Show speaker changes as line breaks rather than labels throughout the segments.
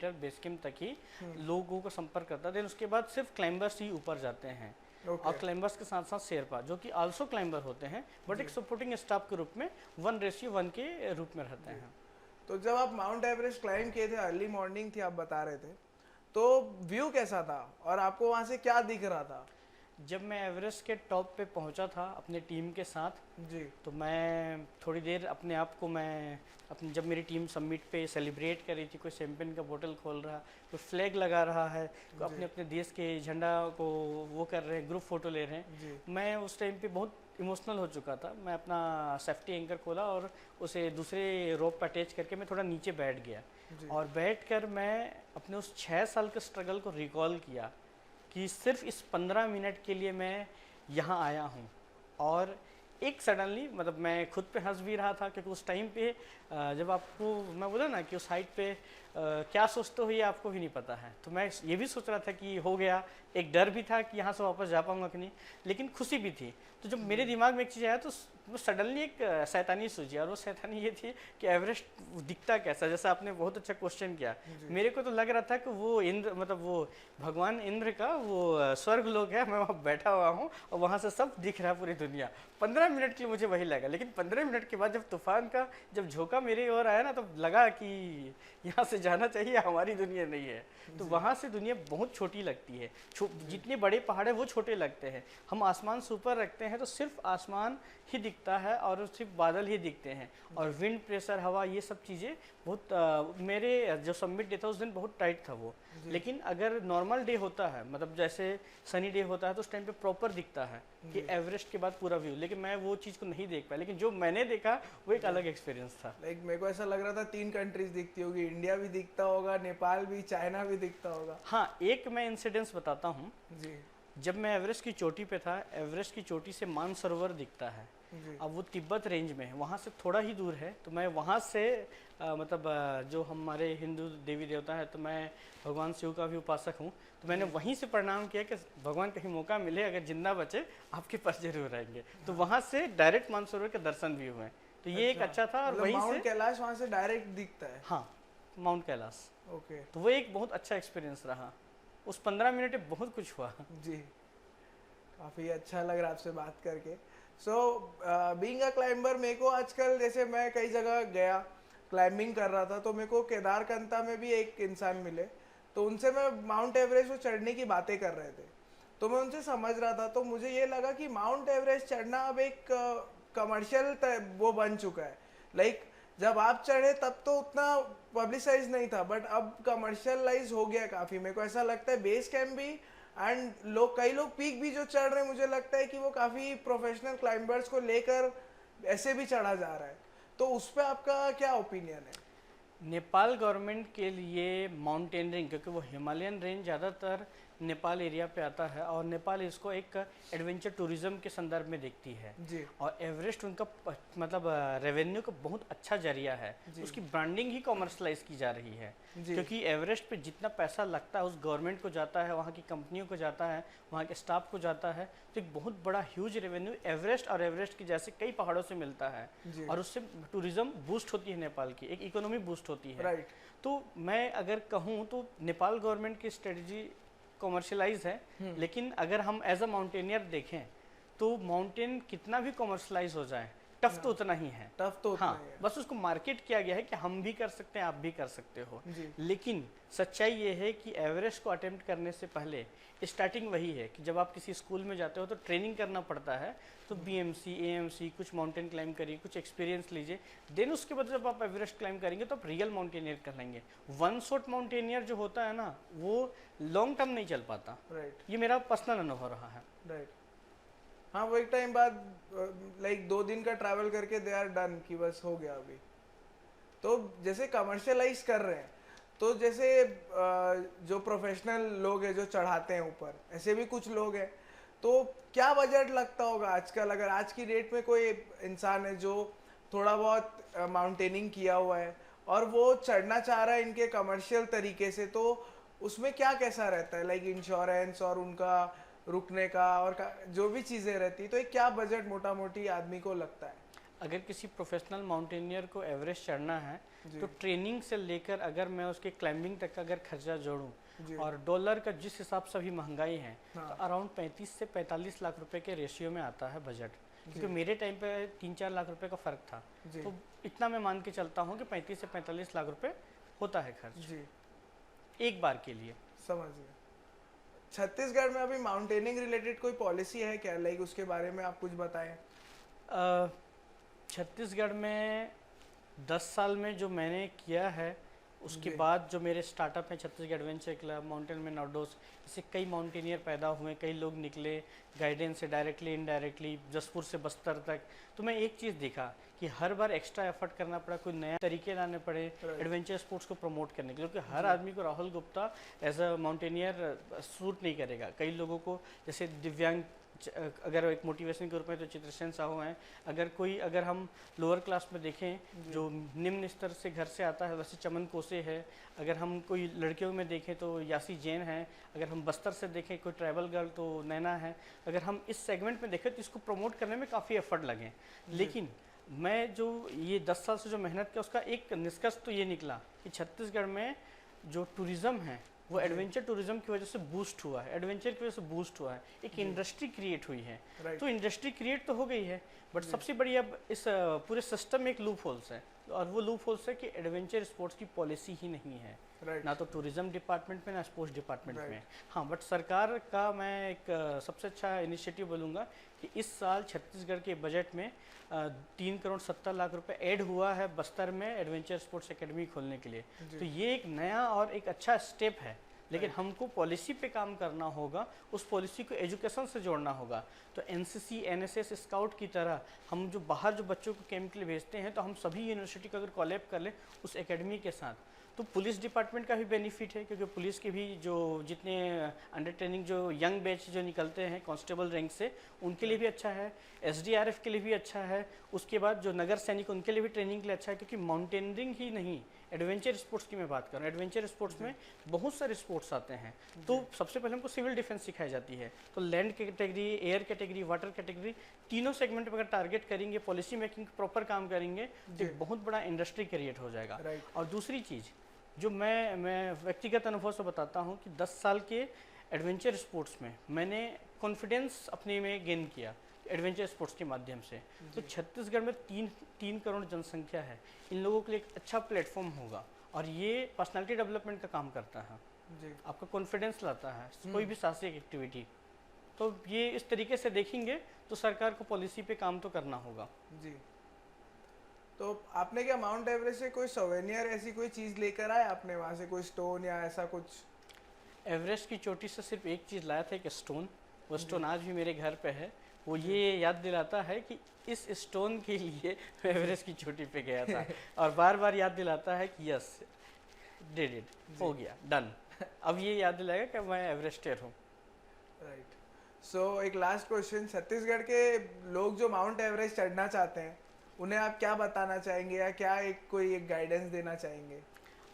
Metre base camp तक ही लोगों का संपर्क करता है। देन उसके बाद सिर्फ क्लाइंबर्स ही ऊपर जाते हैं। और क्लाइंबर्स के साथ साथ शेरपा जो कि आल्सो क्लाइंबर होते हैं, बट एक सपोर्टिंग स्टाफ के रूप में 1:1 के रूप में रहते हैं।
तो जब आप माउंट एवरेस्ट क्लाइंब किए थे, अर्ली मॉर्निंग थी आप बता रहे थे, तो व्यू कैसा था और आपको वहां से क्या दिख रहा था?
जब मैं एवरेस्ट के टॉप पे पहुंचा था अपने टीम के साथ
जी।
तो मैं थोड़ी देर अपने आप को मैं अपनी जब मेरी टीम समिट पे सेलिब्रेट कर रही थी, कोई शैंपेन का बोतल खोल रहा, कोई फ्लैग लगा रहा है, कोई अपने अपने देश के झंडा को वो कर रहे हैं, ग्रुप फोटो ले रहे हैं, मैं उस टाइम पे बहुत इमोशनल हो चुका था। मैं अपना सेफ्टी एंकर खोला और उसे दूसरे रोप पर अटैच करके मैं थोड़ा नीचे बैठ गया और बैठ कर मैं अपने उस 6 साल के स्ट्रगल को रिकॉल किया कि सिर्फ इस 15 मिनट के लिए मैं यहाँ आया हूँ। और एक सडनली मतलब मैं खुद पे हंस भी रहा था क्योंकि उस टाइम पे जब आपको मैं बोला ना कि उस हाइट पे क्या सोचते हो ये आपको भी नहीं पता है, तो मैं ये भी सोच रहा था कि हो गया। एक डर भी था कि यहाँ से वापस जा पाऊंगा कि नहीं, लेकिन खुशी भी थी। तो जब मेरे दिमाग में एक चीज़ आया तो वो सडनली एक शैतानी सूझी, और वो शैतानी ये थी कि एवरेस्ट दिखता कैसा। जैसा आपने बहुत अच्छा क्वेश्चन किया, मेरे को तो लग रहा था कि वो इंद्र मतलब वो भगवान इंद्र का वो स्वर्ग लोक है, मैं वहाँ बैठा हुआ हूँ और वहाँ से सब दिख रहा है पूरी दुनिया। 15 मिनट के लिए मुझे वही लगा, लेकिन 15 मिनट के बाद जब तूफान का जब झोंका मेरे ओर आया ना, तो लगा कि यहाँ से जाना चाहिए, हमारी दुनिया नहीं है। तो वहाँ से दुनिया बहुत छोटी लगती है, जितने बड़े पहाड़ है वो छोटे लगते हैं। हम आसमान से ऊपर रखते हैं तो सिर्फ आसमान ही दिखता है और सिर्फ बादल ही दिखते हैं, और विंड प्रेशर हवा ये सब चीज़ें बहुत मेरे जो सबमिट डे था उस दिन बहुत टाइट था वो। लेकिन अगर नॉर्मल डे होता है, मतलब जैसे सनी डे होता है, तो उस टाइम पे प्रॉपर दिखता है कि एवरेस्ट के बाद पूरा व्यू। लेकिन मैं वो चीज़ को नहीं देख पाया, लेकिन जो मैंने देखा वो एक अलग एक्सपीरियंस था।
लाइक मेरे को ऐसा लग रहा था 3 कंट्रीज दिखती होगी, इंडिया भी दिखता होगा, नेपाल भी, चाइना भी दिखता होगा।
हाँ, एक मैं इंसिडेंस बताता हूँ।
जी।
जब मैं एवरेस्ट की चोटी पे था, एवरेस्ट की चोटी से मानसरोवर दिखता है। अब वो तिब्बत रेंज में है, वहाँ से थोड़ा ही दूर है। तो मैं वहाँ से जो हमारे हिंदू देवी देवता है, तो मैं भगवान शिव का भी उपासक हूँ, तो मैंने वहीं से प्रणाम किया कि भगवान कहीं मौका मिले, अगर जिंदा बचे आपके पास जरूर आएंगे। तो वहाँ से डायरेक्ट मानसरोवर के दर्शन भी हुए, तो ये एक अच्छा था। और वहीं से
माउंट कैलाश वहाँ से डायरेक्ट दिखता है?
हाँ, माउंट कैलाश।
ओके।
तो वो एक बहुत अच्छा एक्सपीरियंस रहा। उस 15 मिनट में बहुत कुछ हुआ।
जी, काफ़ी अच्छा लग रहा है आपसे बात करके। सो बीइंग अ क्लाइंबर, मेरे को आजकल जैसे मैं कई जगह गया क्लाइंबिंग कर रहा था, तो मेरे को केदारकंता में भी एक इंसान मिले, तो उनसे मैं माउंट एवरेस्ट को चढ़ने की बातें कर रहे थे, तो मैं उनसे समझ रहा था, तो मुझे ये लगा कि माउंट एवरेस्ट चढ़ना अब एक कमर्शियल वो बन चुका है। लाइक जब आप चढ़े तब तो उतना पब्लिसाइज नहीं था, बट अब कमर्शियलाइज हो गया काफ़ी। मेरे को ऐसा लगता है बेस कैंप भी एंड कई लोग पीक भी जो चढ़ रहे हैं, मुझे लगता है कि वो काफ़ी प्रोफेशनल क्लाइंबर्स को लेकर ऐसे भी चढ़ा जा रहा है। तो उस पर आपका क्या ओपिनियन है?
नेपाल गवर्नमेंट के लिए माउंटेनियरिंग, क्योंकि वो हिमालयन रेंज ज़्यादातर नेपाल एरिया पे आता है, और नेपाल इसको एक एडवेंचर टूरिज्म के संदर्भ में देखती है
जी।
और एवरेस्ट उनका मतलब रेवेन्यू का बहुत अच्छा जरिया है। उसकी ब्रांडिंग ही कॉमर्शलाइज की जा रही है, क्योंकि एवरेस्ट पे जितना पैसा लगता है उस गवर्नमेंट को जाता है, वहाँ की कंपनियों को जाता है, वहाँ के स्टाफ को जाता है। तो एक बहुत बड़ा ह्यूज रेवेन्यू एवरेस्ट और एवरेस्ट के जैसे कई पहाड़ों से मिलता है, और उससे टूरिज्म बूस्ट होती है, नेपाल की एक इकोनॉमी बूस्ट होती है।
राइट।
तो मैं अगर कहूँ तो नेपाल गवर्नमेंट की स्ट्रेटजी कॉमर्शलाइज है, लेकिन अगर हम एज अ माउंटेनियर देखें तो माउंटेन कितना भी कॉमर्शलाइज हो जाए, टफ तो उतना ही है।
टफ तो उतना ही है।
बस उसको मार्केट किया गया है कि हम भी कर सकते हैं, आप भी कर सकते हो। लेकिन सच्चाई ये है कि एवरेस्ट को अटेम्प्ट करने से पहले स्टार्टिंग वही है कि जब आप किसी स्कूल में जाते हो तो ट्रेनिंग करना पड़ता है, तो बीएमसी, एएमसी, कुछ माउंटेन क्लाइंब करिए, कुछ एक्सपीरियंस लीजिए, देन उसके बाद जब आप एवरेस्ट क्लाइंब करेंगे तो आप रियल माउंटेनियर कर लेंगे। वन शॉट माउंटेनियर जो होता है ना, वो लॉन्ग टर्म नहीं चल पाता।
राइट।
ये मेरा पर्सनल अनुभव रहा है।
राइट। हाँ, वो एक टाइम बाद लाइक 2 दिन का ट्रैवल करके दे आर डन कि बस हो गया अभी। तो जैसे कमर्शियलाइज कर रहे हैं, तो जैसे जो प्रोफेशनल लोग हैं जो चढ़ाते हैं ऊपर, ऐसे भी कुछ लोग हैं, तो क्या बजट लगता होगा आजकल? अगर आज की डेट में कोई इंसान है जो थोड़ा बहुत माउंटेनिंग किया हुआ है और वो चढ़ना चाह रहा है इनके कमर्शियल तरीके से, तो उसमें क्या कैसा रहता है? लाइक इंश्योरेंस और उनका रुकने का और जो भी चीज़ें रहती, तो एक क्या बजट मोटा मोटी आदमी को लगता है?
अगर किसी प्रोफेशनल माउंटेनियर को एवरेस्ट चढ़ना है
जी।
तो ट्रेनिंग से लेकर अगर मैं उसके क्लाइंबिंग तक का अगर खर्चा जोड़ूं
जी।
और डॉलर का जिस हिसाब से अभी महंगाई है
हाँ।
तो अराउंड 35 से 45 लाख रुपए के रेशियो में आता है बजट।
जी।
क्योंकि मेरे टाइम पे 3-4 लाख रुपए का फ़र्क था,
जी।
तो इतना मैं मान के चलता हूँ कि 35 से 45 लाख रुपए होता है खर्च
जी,
एक बार के लिए।
समझ गए। छत्तीसगढ़ में अभी माउंटेनिंग रिलेटेड कोई पॉलिसी है क्या, लाइक उसके बारे में आप कुछ बताएं?
छत्तीसगढ़ में 10 साल में जो मैंने किया है उसके
जी।
बाद जो मेरे स्टार्टअप हैं Chhattisgarh adventure club, mountain man outdoors, इससे कई माउंटेनियर पैदा हुए, कई लोग निकले गाइडेंस से डायरेक्टली इनडायरेक्टली जसपुर से बस्तर तक। तो मैं एक चीज़ देखा कि हर बार एक्स्ट्रा एफर्ट करना पड़ा, कोई नया तरीके लाने पड़े एडवेंचर स्पोर्ट्स को प्रमोट करने के लिए, क्योंकि हर आदमी को Rahul Gupta as a mountaineer suit नहीं करेगा। कई लोगों को जैसे दिव्यांग अगर एक मोटिवेशन के रूप में तो चित्रसेन साहू हैं, अगर हम लोअर क्लास में देखें जो निम्न स्तर से घर से आता है वैसे चमन कोसे है, अगर हम कोई लड़कियों में देखें तो यासी जैन है, अगर हम बस्तर से देखें कोई ट्राइबल गर्ल तो नैना है। अगर हम इस सेगमेंट में देखें तो इसको प्रमोट करने में काफ़ी एफर्ट लगे, लेकिन मैं जो ये 10 साल से जो मेहनत किया उसका एक निष्कर्ष तो ये निकला कि छत्तीसगढ़ में जो टूरिज़्म है वो एडवेंचर टूरिज्म की वजह से बूस्ट हुआ है, एडवेंचर की वजह से बूस्ट हुआ है, एक इंडस्ट्री क्रिएट हुई है। तो इंडस्ट्री क्रिएट तो हो गई है, बट सबसे बड़ी अब इस पूरे सिस्टम में एक लूप होल्स है, और वो लूप होल्स है कि एडवेंचर स्पोर्ट्स की पॉलिसी ही नहीं है, ना तो टूरिज्म डिपार्टमेट में ना स्पोर्ट्स डिपार्टमेंट में। हाँ, बट सरकार का मैं एक सबसे अच्छा इनिशिएटिव बोलूँगा कि इस साल छत्तीसगढ़ के बजट में 3 करोड़ 70 लाख रुपए ऐड हुआ है बस्तर में एडवेंचर स्पोर्ट्स एकेडमी खोलने के लिए। तो ये एक नया और एक अच्छा स्टेप है, लेकिन हमको पॉलिसी पे काम करना होगा, उस पॉलिसी को एजुकेशन से जोड़ना होगा। तो एनसीसी, एनएसएस, स्काउट की तरह हम जो बाहर जो बच्चों को कैंप के लिए भेजते हैं, तो हम सभी यूनिवर्सिटी को अगर कोलैब कर लें उस एकेडमी के साथ, तो पुलिस डिपार्टमेंट का भी बेनिफिट है, क्योंकि पुलिस के भी जो जितने अंडर ट्रेनिंग जो यंग बैच जो निकलते हैं कांस्टेबल रैंक से, उनके लिए भी अच्छा है, एसडीआरएफ के लिए भी अच्छा है, उसके बाद जो नगर सैनिक उनके लिए भी ट्रेनिंग के लिए अच्छा है। क्योंकि माउंटेनियरिंग ही नहीं, एडवेंचर स्पोर्ट्स की मैं बात कर रहा हूँ, एडवेंचर स्पोर्ट्स में बहुत सारे स्पोर्ट्स आते हैं। तो सबसे पहले हमको सिविल डिफेंस सिखाई जाती है, तो land category, air category, water category, तीनों सेगमेंट पर अगर टारगेट करेंगे, पॉलिसी मेकिंग प्रॉपर काम करेंगे, तो एक बहुत बड़ा इंडस्ट्री क्रिएट हो जाएगा। और दूसरी चीज़ जो मैं व्यक्तिगत अनुभव से बताता हूँ कि 10 साल के एडवेंचर स्पोर्ट्स में मैंने कॉन्फिडेंस अपने में गेन किया एडवेंचर स्पोर्ट्स के माध्यम से। तो छत्तीसगढ़ में 3 करोड़ जनसंख्या है, इन लोगों के लिए एक अच्छा प्लेटफॉर्म होगा, और ये पर्सनालिटी डेवलपमेंट का काम करता है जी। आपका कॉन्फिडेंस लाता है कोई भी साहसिक एक्टिविटी। तो ये इस तरीके से देखेंगे तो सरकार को पॉलिसी पे काम तो करना होगा
जी। तो आपने क्या माउंट एवरेस्ट से कोई सोवेनियर ऐसी कोई चीज़ लेकर आए आपने, वहाँ से कोई स्टोन या ऐसा कुछ?
एवरेस्ट की चोटी से सिर्फ एक चीज़ लाया था, एक स्टोन। वो स्टोन आज भी मेरे घर पे है, वो ये याद दिलाता है कि इस स्टोन के लिए मैं एवरेस्ट की चोटी पे गया था, और बार बार याद दिलाता है कि यस डिड इट, हो गया, डन। अब ये याद दिलाएगा कि मैं एवरेस्टर हूँ।
राइट। सो एक लास्ट क्वेश्चन, छत्तीसगढ़ के लोग जो माउंट एवरेस्ट चढ़ना चाहते हैं उन्हें आप क्या बताना चाहेंगे, या क्या कोई गाइडेंस देना चाहेंगे?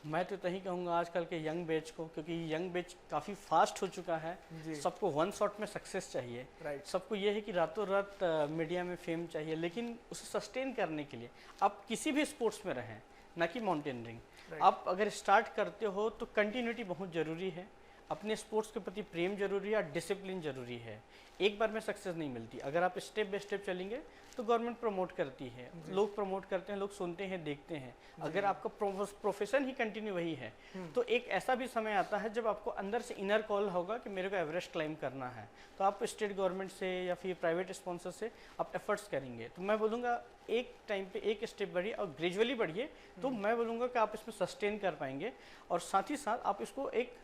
मैं तो यही कहूँगा आजकल के यंग बैच को, क्योंकि यंग बैच काफ़ी फास्ट हो चुका है, सबको वन शॉट में सक्सेस चाहिए। सबको ये है कि रातों रात मीडिया में फेम चाहिए, लेकिन उसे सस्टेन करने के लिए आप किसी भी स्पोर्ट्स में रहें, ना कि माउंटेनियरिंग, आप अगर स्टार्ट करते हो तो कंटिन्यूटी बहुत ज़रूरी है, अपने स्पोर्ट्स के प्रति प्रेम जरूरी है और डिसिप्लिन जरूरी है। एक बार में सक्सेस नहीं मिलती, अगर आप स्टेप बाय स्टेप चलेंगे तो गवर्नमेंट प्रमोट करती है, लोग प्रमोट करते हैं, लोग सुनते हैं, देखते हैं। अगर आपका प्रोफेशन ही कंटिन्यू वही है तो एक ऐसा भी समय आता है जब आपको अंदर से इनर कॉल होगा कि मेरे को एवरेस्ट क्लाइम करना है, तो आप स्टेट गवर्नमेंट से या फिर प्राइवेट स्पॉन्सर से आप एफर्ट्स करेंगे। तो मैं बोलूँगा एक टाइम पे एक स्टेप बढ़िए और ग्रेजुअली बढ़िए, तो मैं बोलूँगा कि आप इसमें सस्टेन कर पाएंगे, और साथ ही साथ आप इसको एक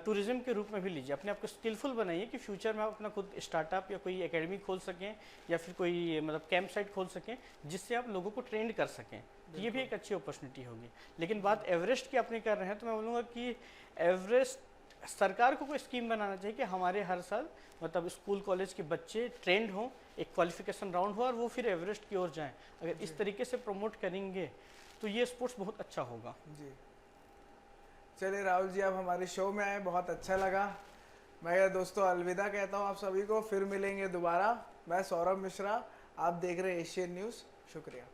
टूरिज्म के रूप में भी लीजिए, अपने आप को स्किलफुल बनाइए कि फ्यूचर में आप अपना खुद स्टार्टअप या कोई एकेडमी खोल सकें, या फिर कोई मतलब कैंप साइट खोल सकें जिससे आप लोगों को ट्रेंड कर सकें, तो ये भी एक अच्छी अपॉर्चुनिटी होगी। लेकिन बात एवरेस्ट की अपनी कर रहे हैं, तो मैं बोलूँगा कि एवरेस्ट सरकार को कोई स्कीम बनाना चाहिए कि हमारे हर साल मतलब स्कूल कॉलेज के बच्चे ट्रेंड हों, एक क्वालिफिकेशन राउंड हो और वो फिर एवरेस्ट की ओर जाएँ। अगर इस तरीके से प्रमोट करेंगे तो ये स्पोर्ट्स बहुत अच्छा होगा
जी। चलिए राहुल जी, आप हमारे शो में आए, बहुत अच्छा लगा। मैं दोस्तों अलविदा कहता हूँ आप सभी को, फिर मिलेंगे दोबारा। मैं सौरभ मिश्रा, आप देख रहे हैं एशियन न्यूज़। शुक्रिया।